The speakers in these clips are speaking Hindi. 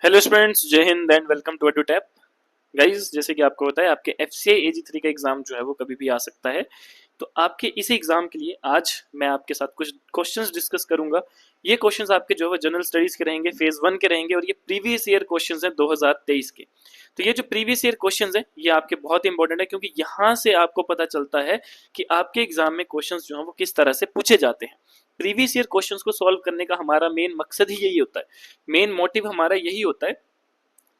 हेलो स्टूडेंट्स, जय हिंद and welcome to Tap. Guys, जैसे कि आपको पता है आपके एफसीआई एजी 3 का एग्जाम जो है वो कभी भी आ सकता है। तो आपके इसी एग्जाम के लिए आज मैं आपके साथ कुछ क्वेश्चंस डिस्कस करूंगा। ये क्वेश्चंस आपके जो है जनरल स्टडीज के रहेंगे, फेज 1 के रहेंगे और ये प्रीवियस ईयर क्वेश्चंस हैं 2023 के। तो ये जो प्रीवियस ईयर क्वेश्चंस हैं ये आपके बहुत इंपॉर्टेंट है, क्योंकि यहाँ से आपको पता चलता है कि आपके एग्जाम में क्वेश्चंस जो है वो किस तरह से पूछे जाते हैं। प्रीवियस ईयर क्वेश्चंस को सॉल्व करने का हमारा मेन मकसद ही यही होता है, मेन मोटिव हमारा यही होता है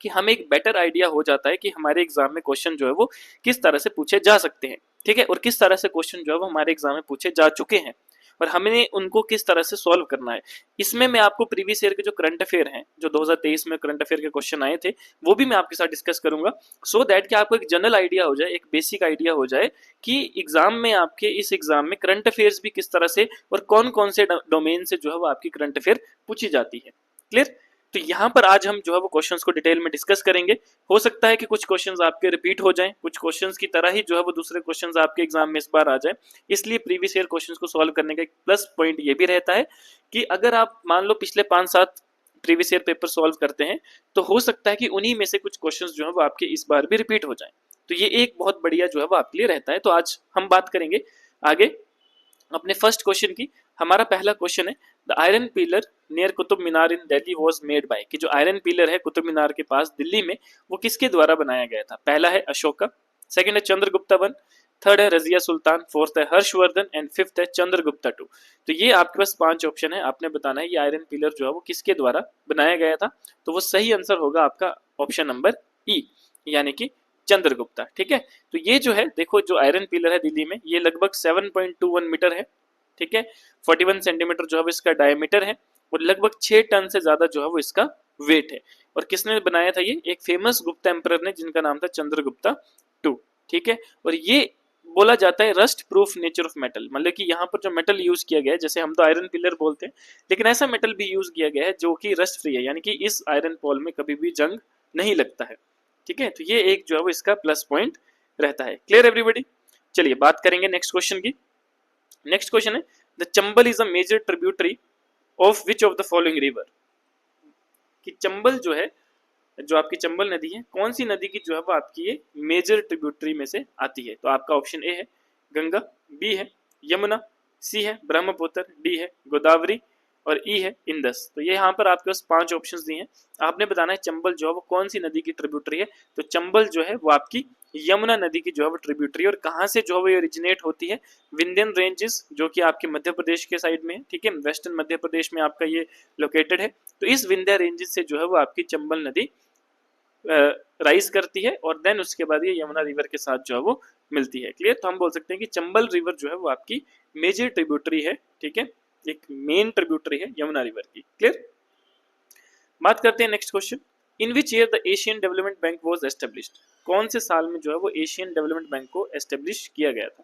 कि हमें एक बेटर आइडिया हो जाता है कि हमारे एग्जाम में क्वेश्चन जो है वो किस तरह से पूछे जा सकते हैं, ठीक है, और किस तरह से क्वेश्चन जो है वो हमारे एग्जाम में पूछे जा चुके हैं और हमें उनको किस तरह से सॉल्व करना है। इसमें मैं आपको प्रीवियस ईयर के जो करंट अफेयर हैं, जो 2023 में करंट अफेयर के क्वेश्चन आए थे, वो भी मैं आपके साथ डिस्कस करूंगा, सो दैट कि आपको एक जनरल आइडिया हो जाए, एक बेसिक आइडिया हो जाए कि एग्जाम में आपके इस एग्जाम में करंट अफेयर्स भी किस तरह से और कौन कौन से डोमेन से जो है वो आपकी करंट अफेयर पूछी जाती है। क्लियर? तो यहाँ पर आज हम जो है वो क्वेश्चंस को डिटेल में डिस्कस करेंगे। हो सकता है कि कुछ क्वेश्चंस आपके रिपीट हो जाएं, कुछ क्वेश्चंस की तरह ही जो है वो दूसरे क्वेश्चंस आपके एग्जाम में इस बार आ जाए। इसलिए प्रीवियस ईयर क्वेश्चंस को सॉल्व करने का एक प्लस पॉइंट ये भी रहता है कि अगर आप मान लो पिछले 5-7 प्रीवियस ईयर पेपर सॉल्व करते हैं तो हो सकता है कि उन्हीं में से कुछ क्वेश्चंस जो है वो आपके इस बार भी रिपीट हो जाए। तो ये एक बहुत बढ़िया जो है वो आपके लिए रहता है। तो आज हम बात करेंगे आगे अपने फर्स्ट क्वेश्चन की। हमारा पहला क्वेश्चन है, the iron pillar near Qutub Minar in Delhi was made by, कि जो आयरन पिलर है कुतुब मीनार के पास दिल्ली में, वो किसके द्वारा बनाया गया था। पहला है अशोका, सेकंड है चंद्रगुप्ता वन, थर्ड है रजिया सुल्तान, फोर्थ है हर्षवर्धन एंड फिफ्थ है चंद्रगुप्ता टू। तो ये आपके पास 5 ऑप्शन है, आपने बताना है ये आयरन पिलर जो है वो किसके द्वारा बनाया गया था। तो वो सही आंसर होगा आपका ऑप्शन नंबर ई, यानी कि चंद्रगुप्ता। ठीक है, तो ये जो है देखो, जो आयरन पिलर है दिल्ली में, ये लगभग 7.21 मीटर है, ठीक है, 41 सेंटीमीटर जो है इसका डायमीटर है और लगभग 6 टन से ज्यादा जो है वो इसका वेट है। और किसने बनाया था ये? एक फेमस गुप्ता एम्परर ने, जिनका नाम था चंद्रगुप्ता टू। ठीक है, और ये बोला जाता है rust proof nature of metal, मतलब कि यहाँ पर जो मेटल यूज किया गया है, जैसे हम तो आयरन पिलर बोलते हैं, लेकिन ऐसा मेटल भी यूज किया गया है जो कि रस्ट फ्री है, यानी कि इस आयरन पॉल में कभी भी जंग नहीं लगता है। ठीक है, तो ये एक जो है वो इसका प्लस पॉइंट रहता है। Clear everybody? चलिए बात करेंगे नेक्स्ट क्वेश्चन की। नेक्स्ट क्वेश्चन है, the Chambal is a major tributary of which of the following river, कि चंबल जो है, जो आपकी चंबल नदी है, कौन सी नदी की जो है वो आपकी ये मेजर ट्रिब्यूटरी में से आती है। तो आपका ऑप्शन ए है गंगा, बी है यमुना, सी है ब्रह्मपुत्र, डी है गोदावरी और ई है इंदस। तो ये यहाँ पर आपके पास 5 ऑप्शंस दिए हैं, आपने बताना है चंबल जो है वो कौन सी नदी की ट्रिब्यूटरी है। तो चंबल जो है वो आपकी यमुना नदी की जो है वो ट्रिब्यूटरी, और कहाँ से जो है वो ओरिजिनेट होती है? विंध्यन रेंजेस, जो कि आपके मध्य प्रदेश के साइड में है, ठीक है, वेस्टर्न मध्य प्रदेश में आपका ये लोकेटेड है। तो इस विंध्या रेंजेस से जो है वो आपकी चंबल नदी राइज करती है और देन उसके बाद ये यमुना रिवर के साथ जो है वो मिलती है। क्लियर? तो हम बोल सकते हैं कि चंबल रिवर जो है वो आपकी मेजर ट्रिब्यूटरी है, ठीक है, एक मेन ट्रिब्यूटरी है यमुना रिवर की। क्लियर? बात करते हैं next question, in which year the Asian development bank was established, कौन से साल में जो है वो एशियन डेवलपमेंट बैंक को एस्टेब्लिश किया गया था।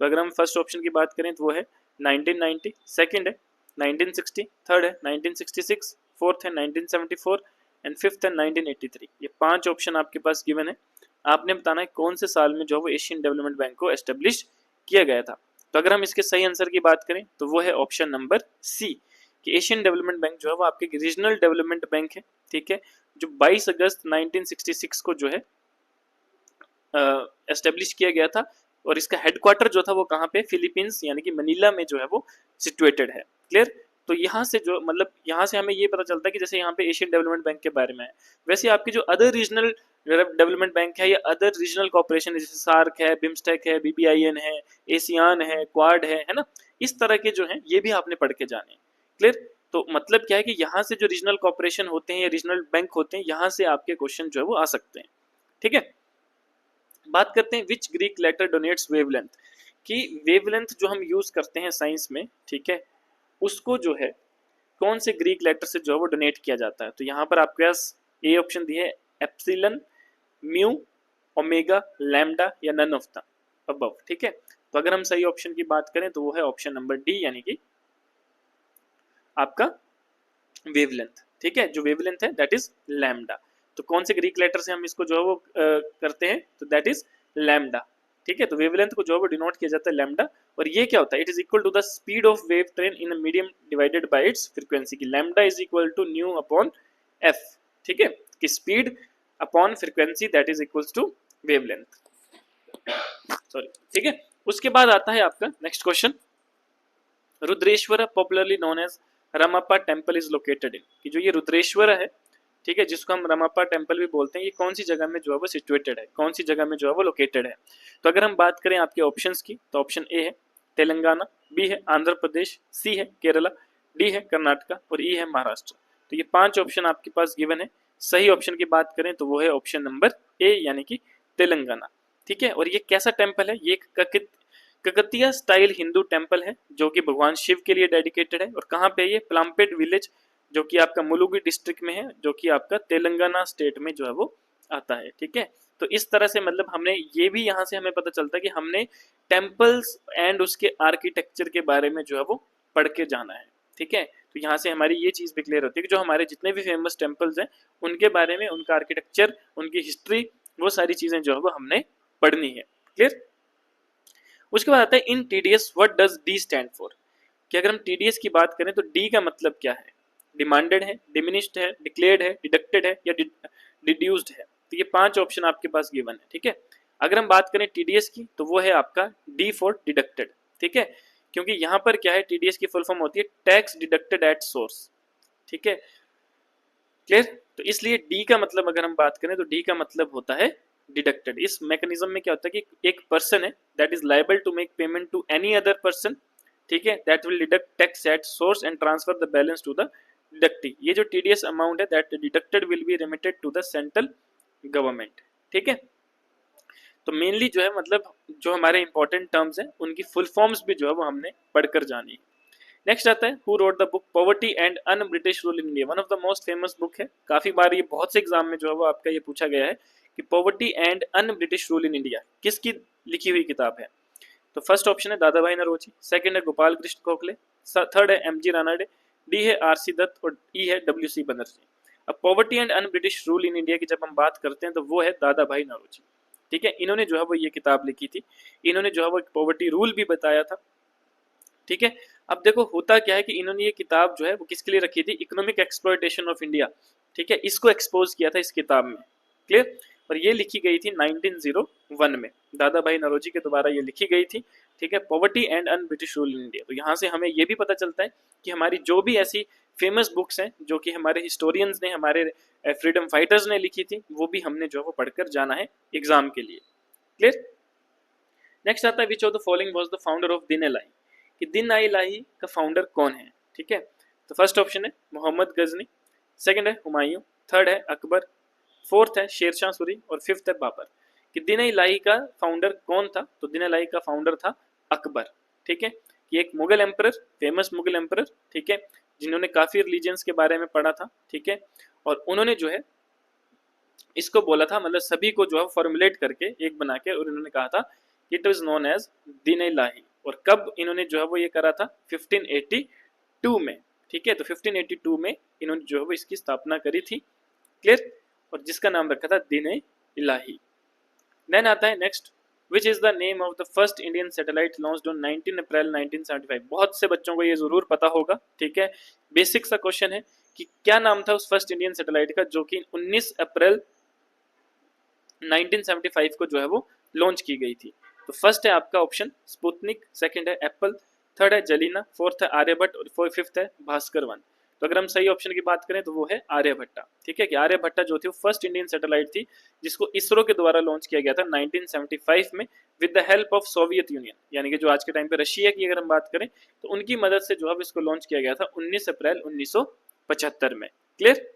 तो अगर हम फर्स्ट ऑप्शन की बात करें तो वो है 1990, सेकंड है 1960, थर्ड है 1966, फोर्थ है 1974 एंड फिफ्थ है 1983। ये 5 ऑप्शन आपके पास गिवन है, आपने बताना है कौन से साल में जो है वो एशियन डेवलपमेंट बैंक को एस्टेब्लिश किया गया था। तो अगर हम इसके सही आंसर की बात करें तो वो है ऑप्शन नंबर सी, कि एशियन डेवलपमेंट बैंक जो है वो आपके रीजनल डेवलपमेंट बैंक है, ठीक है, जो 22 अगस्त 1966 को जो है एस्टेब्लिश किया गया था। और इसका हेडक्वार्टर जो था वो कहाँ पे? फिलीपींस यानी कि मनीला में जो है वो सिचुएटेड है। क्लियर? तो यहाँ से जो मतलब यहाँ से हमें ये पता चलता है कि जैसे यहाँ पे एशियन डेवलपमेंट बैंक के बारे में है, वैसे आपकी जो अदर रीजनल डेवलपमेंट बैंक है या अदर रीजनल कॉर्पोरेशन जैसे सार्क है, बिम्स्टेक है, बीबीआईएन है, एशियान है, क्वाड है ना, इस तरह के जो है ये भी आपने पढ़ के जाने। क्लियर? तो मतलब क्या है कि यहाँ से जो रीजनल कॉर्पोरेशन होते हैं या रीजनल बैंक होते हैं, यहाँ से आपके क्वेश्चन जो है वो आ सकते हैं। ठीक है, बात करते हैं विच ग्रीक लेटर डोनेट्स वेवलेंथ, कि वेवलेंथ जो हम यूज करते हैं साइंस में, ठीक है, उसको जो है कौन से ग्रीक लेटर से जो है वो डोनेट किया जाता है। तो यहाँ पर आपके पास ए ऑप्शन दिए है, एप्सिलन, म्यू, ओमेगा, लैम्डा या नन ऑफ द अबव। ठीक है, तो अगर हम सही ऑप्शन की बात करें तो वो है ऑप्शन नंबर डी, यानी कि आपका वेवलेंथ। ठीक है, जो वेवलेंथ है दैट इज लैम्डा। तो कौन से ग्रीक लेटर से हम इसको जो है वो करते हैं? तो दैट इज लैम्डा। ठीक है, तो वेवलेंथ को जो है वो डिनोट किया जाता है लैम्डा। और ये क्या होता है? It is equal to the speed of wave train in a medium divided by its frequency, की lambda is equal to nu upon F. ठीक है, कि speed upon frequency that is equals to wavelength, sorry, ठीक है। उसके बाद आता है आपका next question, Rudreshwar popularly known as Ramappa temple is located in, कि जो ये रुद्रेश्वर है, ठीक है, जिसको हम रमप्पा टेम्पल भी बोलते हैं, ये कौन सी जगह में जो है वो सिचुएटेड है, कौन सी जगह में जो है वो लोकेटेड है। तो अगर हम बात करें आपके ऑप्शंस की, तो ऑप्शन ए है तेलंगाना, बी है आंध्र प्रदेश, सी है केरला, डी है कर्नाटका और ई है महाराष्ट्र। तो ये 5 ऑप्शन आपके पास गिवन है। सही ऑप्शन की बात करें तो वो है ऑप्शन नंबर ए, यानी कि तेलंगाना, ठीक है। और ये कैसा टेम्पल है, ये एक ककतिया स्टाइल हिंदू टेम्पल है जो कि भगवान शिव के लिए डेडिकेटेड है। और कहाँ पे ये, प्लामपेट विलेज जो कि आपका मुलुगु डिस्ट्रिक्ट में है, जो कि आपका तेलंगाना स्टेट में जो है वो आता है, ठीक है। तो इस तरह से मतलब हमने ये भी यहाँ से हमें पता चलता है कि हमने टेम्पल्स एंड उसके आर्किटेक्चर के बारे में जो है वो पढ़ के जाना है, ठीक है। तो यहाँ से हमारी ये चीज़ भी क्लियर होती है कि जो हमारे जितने भी फेमस टेम्पल्स हैं उनके बारे में, उनका आर्किटेक्चर, उनकी हिस्ट्री, वो सारी चीज़ें जो है वो हमने पढ़नी है, क्लियर। उसके बाद आता है इन TDS what does D stand for, कि अगर हम टीडीएस की बात करें तो डी का मतलब क्या है, डिमांडेड है, डिमिनिश्ड है, डिक्लेयर्ड है, डिडक्टेड है या डिड्यूस्ड है। तो ये 5 ऑप्शन आपके पास गिवन है, ठीक है। अगर हम बात करें टीडीएस की तो वो है आपका डी फॉर डिडक्टेड, ठीक है, क्योंकि यहाँ पर क्या है, टीडीएस की फुल फॉर्म होती है टैक्स डिडक्टेड एट सोर्स, ठीक है, क्लियर। तो इसलिए डी का मतलब अगर हम बात करें तो डी का मतलब होता है डिडक्टेड। इस मैकेनिज्म में क्या होता है कि एक पर्सन है that is liable to make payment to any other person, ठीक है, that will deduct tax at source and transfer the balance to the deductee. ये जो टीडीएस अमाउंट है that deducted will be remitted to the central government, ठीक है। तो मेनली जो है मतलब जो हमारे इंपॉर्टेंट टर्म्स हैं उनकी फुल फॉर्म्स भी जो है वो हमने पढ़कर जानी है। नेक्स्ट आता है who wrote the book poverty and un British rule in India, one of the most famous book है। काफी बार ये बहुत से एग्जाम में जो है वो आपका ये पूछा गया है कि poverty and un British rule in India किसकी लिखी हुई किताब है। तो फर्स्ट ऑप्शन है दादा भाई नरोजी, सेकंड है गोपाल कृष्ण गोखले, थर्ड है एमजी रानाडे, डी है आरसी दत्त और ई है डब्ल्यूसी बनर्जी। अब poverty and un British rule in India की जब हम बात करते हैं तो वो है दादा भाई नरोजी, ठीक है। इन्होंने जो है वो ये किताब लिखी थी, इन्होंने जो है वो पॉवर्टी रूल भी बताया था, ठीक है। अब देखो होता क्या है कि इन्होंने ये किताब जो है वो किसके लिए रखी थी, इकोनॉमिक एक्सप्लॉयटेशन ऑफ इंडिया, ठीक है, इसको एक्सपोज किया था इस किताब में, क्लियर। और ये लिखी गई थी 1901 में, दादा भाई नरोजी के द्वारा ये लिखी गई थी, ठीक है, poverty and un British rule in India. तो यहाँ से हमें ये भी पता चलता है कि हमारी जो भी ऐसी फेमस बुक्स हैं जो कि हमारे हिस्टोरियंस ने, हमारे फ्रीडम फाइटर्स ने लिखी थी, वो भी हमने जो है वो पढ़कर जाना है एग्जाम के लिए, क्लियर। नेक्स्ट आता है विच of the following was the founder of दिन इलाही, कि दिन इलाही का फाउंडर कौन है, ठीक है। तो फर्स्ट ऑप्शन है मोहम्मद गजनी, सेकंड है हुमायूं, थर्ड है अकबर, फोर्थ है शेरशाह सूरी और फिफ्थ है बाबर। कि दिन इलाही का फाउंडर कौन था, तो दिन इलाही का फाउंडर था अकबर, ठीक है। कि एक Mughal emperor, famous Mughal emperor, ठीक है, जिन्होंने काफी रिलीजन्स के बारे में पढ़ा था, ठीक है। और उन्होंने जो है इसको बोला था, मतलब सभी को जो है फॉर्मुलेट करके एक बना के, और इन्होंने कहा था इट इज नोन एज दिन इलाही। और कब इन्होंने जो है वो ये करा था, 1582 में, ठीक है। तो 1582 में इन्होंने जो है वो इसकी स्थापना करी थी, क्लियर, और जिसका नाम रखा था दिन इलाही। देन आता है next, which is the name of the first Indian satellite launched on 19 अप्रैल 1975। बहुत से बच्चों को ये जरूर पता होगा, ठीक है, बेसिक सा क्वेश्चन है कि क्या नाम था उस फर्स्ट इंडियन सैटेलाइट का जो कि 19 अप्रैल 1975 को जो है वो लॉन्च की गई थी। तो फर्स्ट है आपका ऑप्शन स्पुतनिक, सेकंड है एप्पल, थर्ड है जलीना, फोर्थ है आर्यभट्ट और फिफ्थ है भास्कर 1। तो अगर हम सही ऑप्शन की बात करें तो वो है आर्यभट्टा, ठीक है, कि आर्यभट्टा जो थी वो फर्स्ट इंडियन सैटेलाइट थी जिसको इसरो के द्वारा लॉन्च किया गया था 1975 में with the help of Soviet union, यानी कि जो आज के टाइम पे रशिया की अगर हम बात करें तो उनकी मदद से जो है इसको लॉन्च किया गया था 19 अप्रैल 1975 में, क्लियर।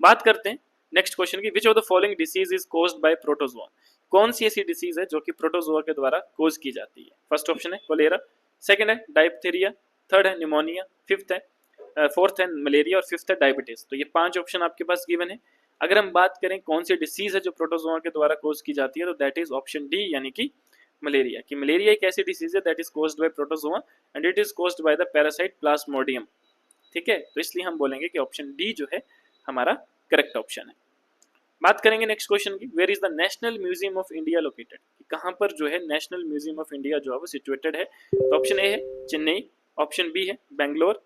बात करते हैं नेक्स्ट क्वेश्चन की, विच of the following disease is caused by protozoa, कौन सी ऐसी डिसीज है जो कि प्रोटोजोआ के द्वारा कोज की जाती है। फर्स्ट ऑप्शन है कोलेरा, सेकंड है डायप्थीरिया, थर्ड है निमोनिया, फिफ्थ है फोर्थ है मलेरिया और फिफ्थ है डायबिटीज। तो ये 5 ऑप्शन आपके पास गिवन है। अगर हम बात करें कौन सी डिसीज है जो प्रोटोजोआ के द्वारा कोज की जाती है तो दैट इज ऑप्शन डी, यानी कि मलेरिया। कि मलेरिया एक ऐसी डिसीज है that is caused by protozoa and it is caused by the parasite Plasmodium, ठीक है। तो इसलिए हम बोलेंगे कि ऑप्शन डी जो है हमारा करेक्ट ऑप्शन है। बात करेंगे नेक्स्ट क्वेश्चन की, where is the national museum of India located, कहाँ पर जो है नेशनल म्यूजियम ऑफ इंडिया जो है वो सिचुएटेड है। तो ऑप्शन ए है चेन्नई, ऑप्शन बी है बेंगलोर,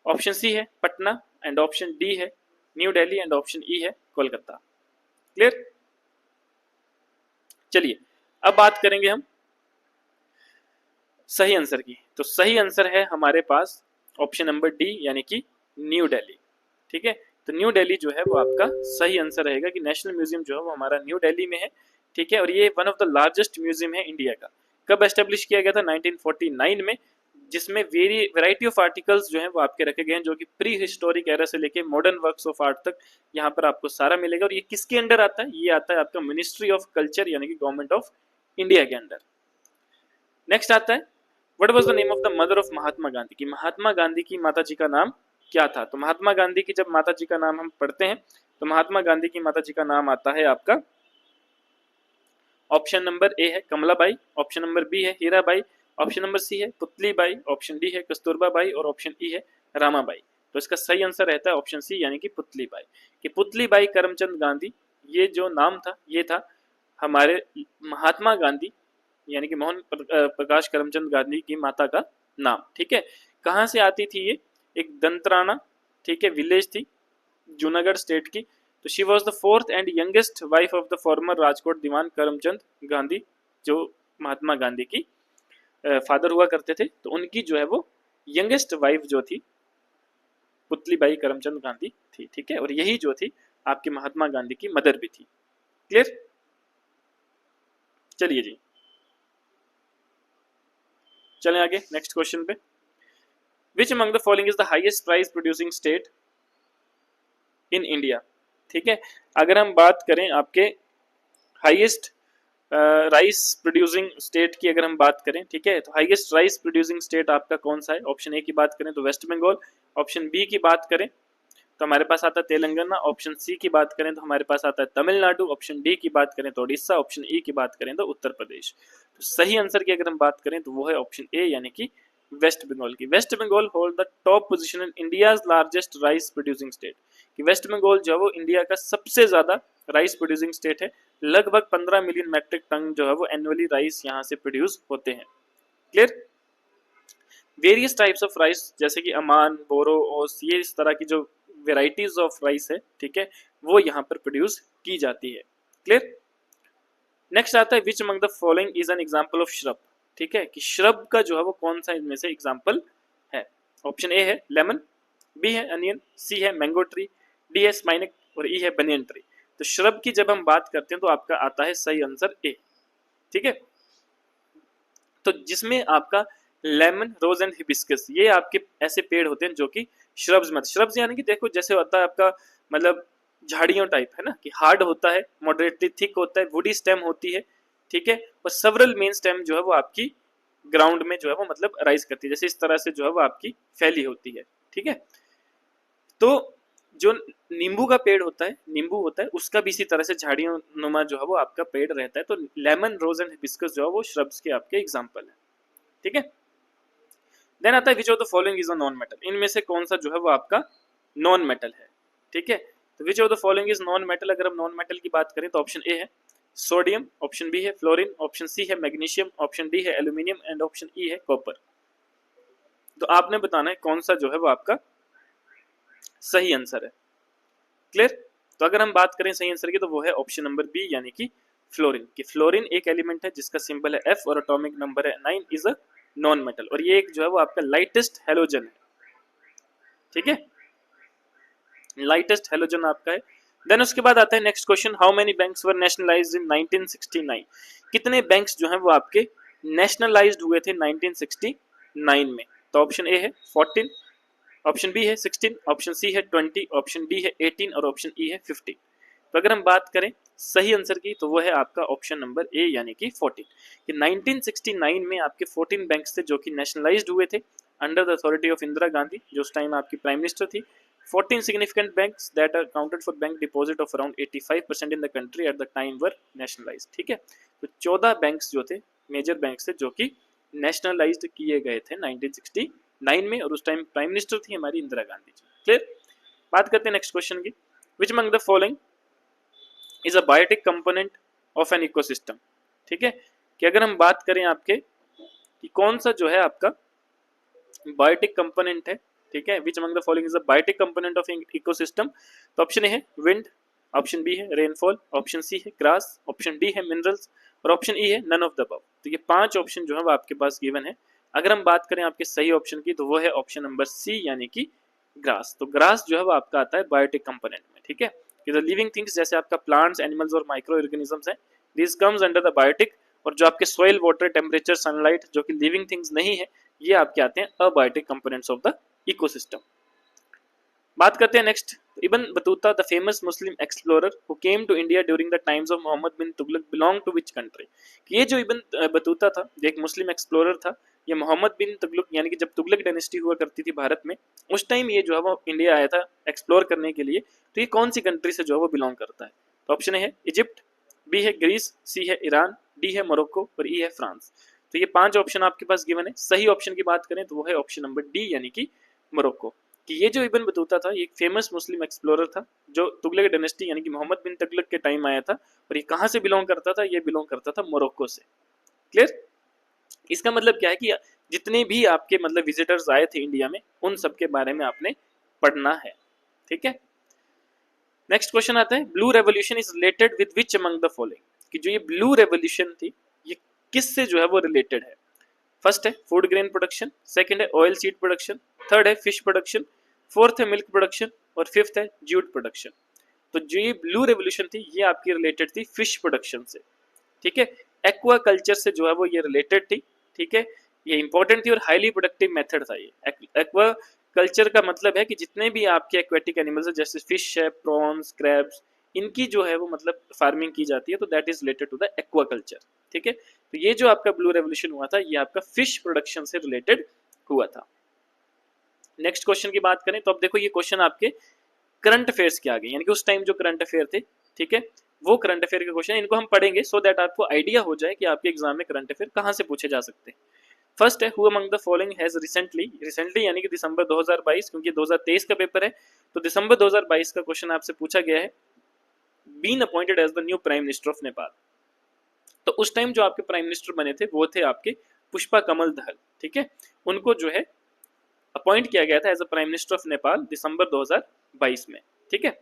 ऑप्शन सी है पटना एंड ऑप्शन डी है new Delhi and option E है कोलकाता। क्लियर? चलिए अब बात करेंगे हम सही आंसर की। तो सही आंसर है हमारे पास ऑप्शन नंबर डी यानी कि न्यू दिल्ली। ठीक है, तो न्यू दिल्ली जो है वो आपका सही आंसर रहेगा कि नेशनल म्यूजियम जो है वो हमारा न्यू दिल्ली में है। ठीक है, और ये one of the largest museum है इंडिया का। कब एस्टेब्लिश किया गया था? 1949 में, जिसमें वैरायटी ऑफ आर्टिकल्स जो है वो आपके रखे गए हैं, जो कि प्री हिस्टोरिक एरा से लेके मॉडर्न वर्क्स ऑफ आर्ट तक यहाँ पर आपको सारा मिलेगा। और ये किसके अंडर आता है? ये आता है आपका मिनिस्ट्री ऑफ कल्चर यानी कि गवर्नमेंट ऑफ इंडिया के अंडर। नेक्स्ट आता है what was the name of the mother of Mahatma Gandhi, की महात्मा गांधी की माता जी का नाम क्या था? तो महात्मा गांधी की जब माता जी का नाम हम पढ़ते हैं तो महात्मा गांधी की माता जी का नाम आता है आपका ऑप्शन नंबर ए है कमलाबाई, ऑप्शन नंबर बी है हीराबाई, ऑप्शन नंबर सी है पुतलीबाई, ऑप्शन डी है कस्तूरबा बाई और ऑप्शन ई है रामाबाई। तो इसका सही आंसर रहता है ऑप्शन सी यानी कि पुतलीबाई। कि पुतलीबाई करमचंद गांधी, ये जो नाम था ये था हमारे महात्मा गांधी यानी कि मोहन प्रकाश करमचंद गांधी की माता का नाम। ठीक है, कहाँ से आती थी ये? एक दंतराना, ठीक है, विलेज थी जूनागढ़ स्टेट की। तो she was the fourth and youngest wife of the former Rajkot Diwan Karamchand Gandhi, जो महात्मा गांधी की फादर हुआ करते थे। तो उनकी जो है वो यंगेस्ट वाइफ जो थी पुतलीबाई करमचंद गांधी थी। ठीक है, और यही जो थी आपकी महात्मा गांधी की मदर भी थी। क्लियर? चलिए जी चलें आगे नेक्स्ट क्वेश्चन पे। विच among the following is the highest price producing state in India? ठीक है, अगर हम बात करें आपके हाईएस्ट राइस प्रोड्यूसिंग स्टेट की अगर हम बात करें, ठीक है, तो हाईएस्ट राइस प्रोड्यूसिंग स्टेट आपका कौन सा है? ऑप्शन ए की बात करें तो वेस्ट बंगाल, ऑप्शन बी की बात करें तो हमारे पास आता है तेलंगाना, ऑप्शन सी की बात करें तो हमारे पास आता है तमिलनाडु, ऑप्शन डी की बात करें तो उड़ीसा, ऑप्शन ई की बात करें तो उत्तर प्रदेश। तो सही आंसर की अगर हम बात करें तो वो है ऑप्शन ए यानी कि वेस्ट बंगाल की। West Bengal hold the top position in India's largest rice producing state. कि वेस्ट बंगाल जो है वो इंडिया का सबसे ज्यादा राइस प्रोड्यूसिंग स्टेट है। लगभग 15 मिलियन मैट्रिक टन जो है वो एनुअली राइस यहाँ से प्रोड्यूस होते हैं। Clear? Various types of rice जैसे कि अमान, बोरो, ओस, ये इस तरह की जो वेराइटीज ऑफ राइस है, ठीक है, वो यहाँ पर प्रोड्यूस की जाती है। क्लियर? नेक्स्ट आता है which among the following is an example of shrub. ठीक है, कि श्रब का जो है वो कौन सा इनमें से एग्जांपल है? ऑप्शन ए है लेमन, बी है अनियन, सी है मैंगो ट्री, डी है स्माइनक और ई है बनियन ट्री। तो श्रब की जब हम बात करते हैं तो आपका आता है सही आंसर ए। ठीक है, तो जिसमें आपका लेमन, रोज एंड हिबिस्कस, ये आपके ऐसे पेड़ होते हैं जो कि श्रब्स में, श्रब्स यानी कि देखो जैसे होता है आपका मतलब झाड़ियों टाइप है ना, कि हार्ड होता है, मॉडरेटली थिक होता है, वुडी स्टेम होती है। ठीक है, और सेवरल मेन स्टेम जो है वो आपकी ग्राउंड में जो है वो मतलब राइज करती है, जैसे इस तरह से जो है वो आपकी फैली होती है। ठीक है, तो जो नींबू का पेड़ होता है, नींबू होता है, उसका भी इसी तरह से झाड़ियों नुमा जो है वो आपका पेड़ रहता है। तो लेमन, रोज एंड हिबिस्कस जो है वो श्रब्स के आपके एग्जाम्पल है। ठीक है, देन आता है विच of the following is a non metal. इनमें से कौन सा जो है वो आपका नॉन मेटल है? ठीक है, तो विच of the following is non metal. अगर हम नॉन मेटल की बात करें तो ऑप्शन ए है सोडियम, ऑप्शन बी है फ्लोरीन, ऑप्शन सी है मैग्नीशियम, ऑप्शन डी है एल्यूमिनियम एंड ऑप्शन ई है कॉपर। तो आपने बताना है कौन सा जो है वो आपका सही आंसर है। क्लियर? तो अगर हम बात करें सही आंसर की तो वो है ऑप्शन नंबर बी यानी कि फ्लोरीन। कि फ्लोरीन एक एलिमेंट है जिसका सिंबल है एफ और एटॉमिक नंबर है 9, इज अ नॉन मेटल, और ये एक जो है वो आपका लाइटेस्ट हेलोजन है। ठीक है, लाइटेस्ट हेलोजन आपका है। देन उसके बाद आता है next question, how many banks were nationalised in 1969। कितने बैंक्स जो हैं वो आपके नेशनलाइज्ड हुए थे 1969 में? तो ऑप्शन ए है 14, ऑप्शन बी है 16, ऑप्शन सी है 20, ऑप्शन डी है 18 और ऑप्शन ई है 15। तो अगर हम बात करें सही आंसर की तो वो है आपका ऑप्शन नंबर ए यानी कि 14। कि 1969 में आपके 14 बैंक्स थे जो कि नेशनलाइज्ड हुए थे under the authority of Indira Gandhi, जो उस टाइम आपकी प्राइम मिनिस्टर थी। 14 significant banks that are counted for bank deposit of around 85% in the country at the time were nationalized। ठीक है, तो 14 बैंक्स जो थे मेजर बैंक्स थे जो कि नेशनलाइज्ड किए गए थे 1969 में, और उस टाइम प्राइम मिनिस्टर थी हमारी इंदिरा गांधी जी। क्लियर? बात करते हैं नेक्स्ट क्वेश्चन की, which among the following is a biotic component of an ecosystem. ठीक है, कि अगर हम बात करें आपके कि कौन सा जो है आपका बायोटिक कंपोनेंट है, ठीक है, which among the following is the biotic component of ecosystem? तो ऑप्शन ए है विंड, ऑप्शन बी है रेनफॉल, ऑप्शन सी है ग्रास, ऑप्शन डी है मिनरल्स और ऑप्शन ई है नन ऑफ द अबव। तो ये 5 ऑप्शन जो है वो आपके पास गिवन है। अगर हम बात करें आपके सही ऑप्शन की तो वो है ऑप्शन नंबर सी यानी कि ग्रास। तो ग्रास जो है वो आपका आता है बायोटिक कंपोनेंट में, ठीक है। कि द लिविंग थिंग्स जैसे आपका प्लांट्स, एनिमल्स और माइक्रो ऑर्गेनिजम्स हैं, this comes under the biotic. और जो आपके सॉइल, वाटर, टेम्परेचर, सनलाइट जो कि लिविंग थिंग्स नहीं है, ये आपके आते हैं abiotic components of the ecosystem. बात करते हैं next. Ibn Battuta the famous Muslim explorer who came to India during the times of Mohammad bin Tughlaq belong to which country? ये जो इब्न बतूता था, जो एक मुस्लिम एक्सप्लोरर था, ये मोहम्मद बिन तुगलक यानी कि जब तुगलक डायनेस्टी हुआ करती थी भारत में, उस टाइम ये जो है वो इंडिया आया था एक्सप्लोर करने के लिए। तो ये कौन सी कंट्री से जो है वो बिलोंग करता है? तो ऑप्शन ए है इजिप्ट, बी है ग्रीस, सी है ईरान, डी है मोरक्को और ई है फ्रांस। तो ये 5 ऑप्शन आपके पास गिवन है। सही ऑप्शन की बात करें तो वो है ऑप्शन नंबर डी यानी कि मोरक्को। कि ये जो इब्न बतूता था, ये एक फेमस मुस्लिम एक्सप्लोरर था जो तुगलक डायनेस्टी यानी कि मोहम्मद बिन तुगलक के टाइम आया था। और ये कहाँ से बिलोंग करता था? ये बिलोंग करता था मोरक्को से। क्लियर? इसका मतलब क्या है कि जितने भी आपके मतलब विजिटर्स आए थे इंडिया में, उन सब के बारे में आपने पढ़ना है, ठीक है। नेक्स्ट क्वेश्चन आता है, blue revolution is related with which among the following? कि जो ये ब्लू रेवोल्यूशन थी, ये किससे जो है वो रिलेटेड है? फर्स्ट है फूड ग्रेन प्रोडक्शन, सेकंड है ऑयल सीड प्रोडक्शन, थर्ड है फिश प्रोडक्शन, फोर्थ है मिल्क प्रोडक्शन और फिफ्थ है जूट प्रोडक्शन। तो जो ये ब्लू रेवोल्यूशन थी, ये आपकी रिलेटेड थी फिश प्रोडक्शन से, ठीक है। एक्वा कल्चर से जो है वो ये रिलेटेड थी, ठीक है। ये इंपॉर्टेंट थी और हाईली प्रोडक्टिव मेथड था ये। एक्वा कल्चर का मतलब है कि जितने भी आपके एक्वेटिक एनिमल्स है, जैसे फिश है, प्रॉन्स, क्रैब्स, इनकी जो है वो मतलब फार्मिंग की जाती है, तो that is related to the aqua culture, ठीक है। तो ये जो आपका ब्लू रेवोल्यूशन हुआ था, ये आपका फिश प्रोडक्शन से रिलेटेड हुआ था। नेक्स्ट क्वेश्चन की बात करें तो अब देखो, ये क्वेश्चन आपके करंट अफेयर्स के आ गए, यानी कि उस टाइम जो करंट अफेयर थे, ठीक है, वो करंट अफेयर के क्वेश्चन, इनको हम पढ़ेंगे सो दैट आपको आइडिया हो जाए कि आपके एग्जाम में करंट अफेयर कहां से पूछे जा सकते हैं। फर्स्ट है who among the following has recently यानी कि दिसंबर 2022, क्योंकि 2023 का पेपर है, तो दिसंबर 2022 का क्वेश्चन आपसे पूछा गया है, been appointed as the new prime minister of Nepal. तो उस टाइम जो आपके प्राइम मिनिस्टर बने थे वो थे आपके पुष्पा कमल दहल, ठीक है। उनको जो है अपॉइंट किया गया था as a prime minister of Nepal December 2022 में, ठीक है।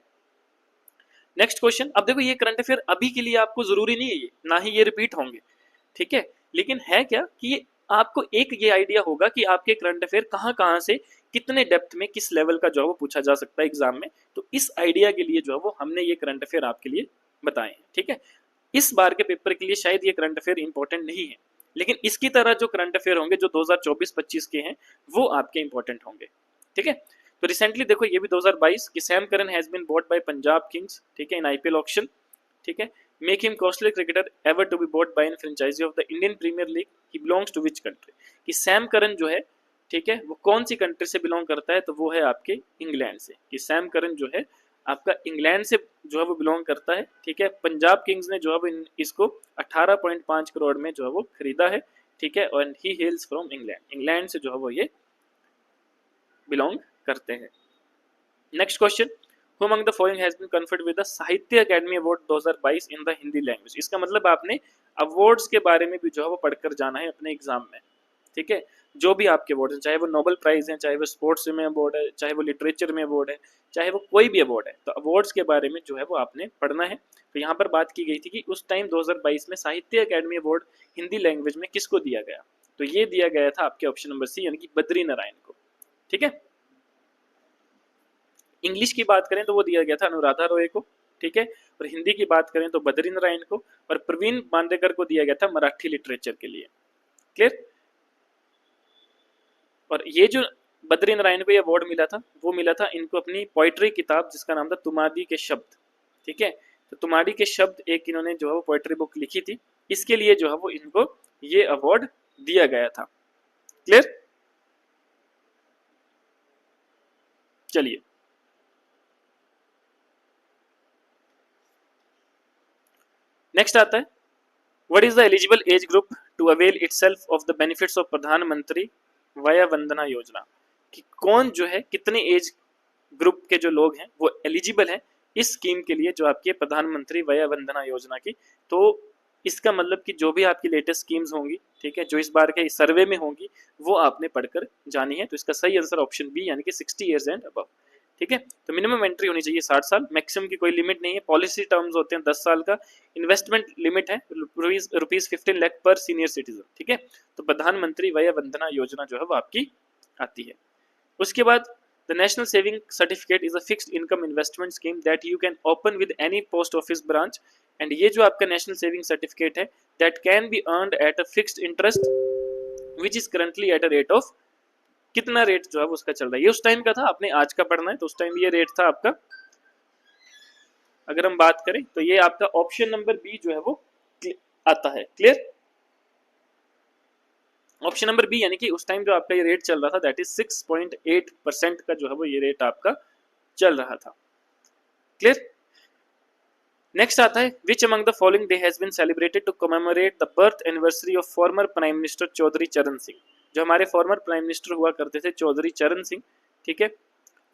नेक्स्ट क्वेश्चन, अब देखो ये करंट अफेयर अभी के लिए आपको जरूरी नहीं है, ये ना ही ये रिपीट होंगे, ठीक है। लेकिन है क्या कि ये आपको एक ये आइडिया होगा कि आपके करंट अफेयर कहाँ कहाँ से कितने डेप्थ में किस लेवल का जो है वो पूछा जा सकता है एग्जाम में। तो इस आइडिया के लिए जो है वो हमने ये करंट अफेयर आपके लिए बताए हैं, ठीक है। इस बार के पेपर के लिए शायद ये करंट अफेयर इंपॉर्टेंट नहीं है, लेकिन इसकी तरह जो करंट अफेयर होंगे जो 2024-25 के हैं, वो आपके इंपॉर्टेंट होंगे, ठीक है। तो रिसेंटली देखो ये भी 2022 कि Sam Curran has been bought by Punjab Kings, ठीक है, इन आईपीएल ऑक्शन, ठीक है। Make him costly cricketer ever to be bought by an franchise of the Indian Premier League, he belongs to which country? कि सैम करन जो है, ठीक है, वो कौन सी कंट्री से बिलोंग करता है? तो वो है आपके इंग्लैंड से। कि सैम करन जो है आपका इंग्लैंड से जो है वो बिलोंग करता है, ठीक है। पंजाब किंग्स ने जो है वो इसको 18.5 करोड़ में जो है वो खरीदा है, ठीक है। और he hails from England, England से जो है वो ये बिलोंग करते हैं। Next question, who among the following has been conferred with the Sahitya Akademi award 2022 in the Hindi language? इसका मतलब आपने अवार्ड्स के बारे में भी जो है वो पढ़कर जाना है अपने एग्जाम में, ठीक है। जो भी आपके अवार्ड हैं, चाहे वो नोबेल प्राइज है, चाहे वो स्पोर्ट्स में अवार्ड है, चाहे वो लिटरेचर में अवार्ड है, चाहे वो कोई भी अवार्ड है, तो अवार्ड्स के बारे में जो है वो आपने पढ़ना है। तो यहाँ पर बात की गई थी कि उस टाइम 2022 में साहित्य अकेडमी अवार्ड हिंदी लैंग्वेज में किसको दिया गया? तो ये दिया गया था आपके ऑप्शन नंबर सी यानी कि बद्री नारायण को, ठीक है। इंग्लिश की बात करें तो वो दिया गया था अनुराधा रॉय को, ठीक है। और हिंदी की बात करें तो बद्री नारायण को, और प्रवीण बांदेकर को दिया गया था मराठी लिटरेचर के लिए। क्लियर? और ये जो बद्री नारायण को ये अवार्ड मिला था, वो मिला था इनको अपनी पोइट्री किताब जिसका नाम था तुम्हारी के शब्द, ठीक है। तो तुम्हारी के शब्द एक इन्होंने जो है वो पोइट्री बुक लिखी थी, इसके लिए जो है वो इनको ये अवार्ड दिया गया था। क्लियर? चलिए नेक्स्ट आता है, what is the eligible age group to avail itself of the benefits of Pradhan Mantri Vaya Vandana Yojana? कि कौन जो है, कितने एज ग्रुप के जो लोग हैं वो एलिजिबल हैं इस स्कीम के लिए जो आपकी प्रधानमंत्री वया वंदना योजना की? तो इसका मतलब कि जो भी आपकी लेटेस्ट स्कीम्स होंगी, ठीक है, जो इस बार के सर्वे में होंगी, वो आपने पढ़कर जानी है। तो इसका सही आंसर ऑप्शन बी यानी कि 60 ईयर्स एंड अबव। ठीक है, तो मिनिमम एंट्री होनी चाहिए 60 साल, मैक्सिमम की कोई लिमिट नहीं है। पॉलिसी टर्म्स होते हैं 10 साल का, इन्वेस्टमेंट लिमिट है रुपीज 15 लाख पर सीनियर सिटीजन। ठीक है, तो प्रधानमंत्री वय वंदना योजना जो है वो आपकी आती है। उसके बाद the national saving certificate is a fixed income investment scheme that you can open with any post office branch, and ये जो आपका नेशनल सेविंग सर्टिफिकेट है that can be earned at a fixed interest which is currently at a rate of, कितना रेट जो है वो उसका चल रहा है, ये उस टाइम का था, आपने आज का पढ़ना है, तो उस टाइम ये रेट था आपका। अगर हम बात करें तो ये आपका ऑप्शन नंबर बी जो है वो आता है। क्लियर? ऑप्शन नंबर बी यानी कि उस टाइम जो आपका ये रेट चल रहा था दैट इज 6.8% का जो है वो ये रेट आपका चल रहा था। क्लियर? नेक्स्ट आता है which among the following day has been celebrated to commemorate the birth anniversary of former prime minister Chaudhary Charan Singh. जो हमारे फॉर्मर प्राइम मिनिस्टर हुआ करते थे चौधरी चरण सिंह, ठीक है,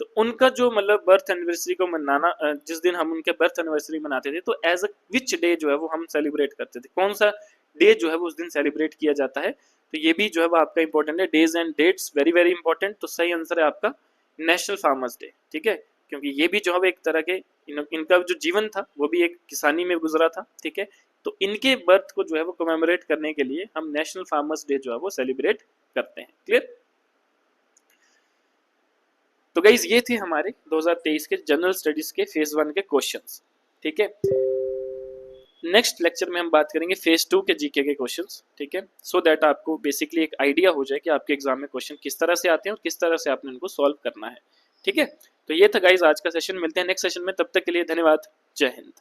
तो उनका जो मतलब बर्थ एनिवर्सरी को मनाना, जिस दिन हम उनके बर्थ एनिवर्सरी मनाते थे, तो एज अ विच डे जो है वो हम सेलिब्रेट करते थे, कौन सा डे जो है वो उस दिन सेलिब्रेट किया जाता है। तो ये भी जो है वो आपका इंपॉर्टेंट है, days and dates very very important. तो सही आंसर है आपका नेशनल फार्मर्स डे। ठीक है, क्योंकि ये भी जो है एक तरह के इनका जो जीवन था वो भी एक किसानी में गुजरा था। ठीक है, तो इनके बर्थ को जो है वो कमेमोरेट करने के लिए हम नेशनल फार्मर्स डे जो है वो सेलिब्रेट करते हैं। क्लियर? तो गाइज ये थे हमारे 2023 के जनरल स्टडीज के फेज 1 के क्वेश्चंस। ठीक है, नेक्स्ट लेक्चर में हम बात करेंगे फेज 2 के जीके के क्वेश्चंस। ठीक है, सो दैट आपको बेसिकली एक आइडिया हो जाए कि आपके एग्जाम में क्वेश्चन किस तरह से आते हैं और किस तरह से आपने उनको सॉल्व करना है। ठीक है, तो ये था गाइज आज का सेशन, मिलते हैं नेक्स्ट सेशन में, तब तक के लिए धन्यवाद, जय हिंद।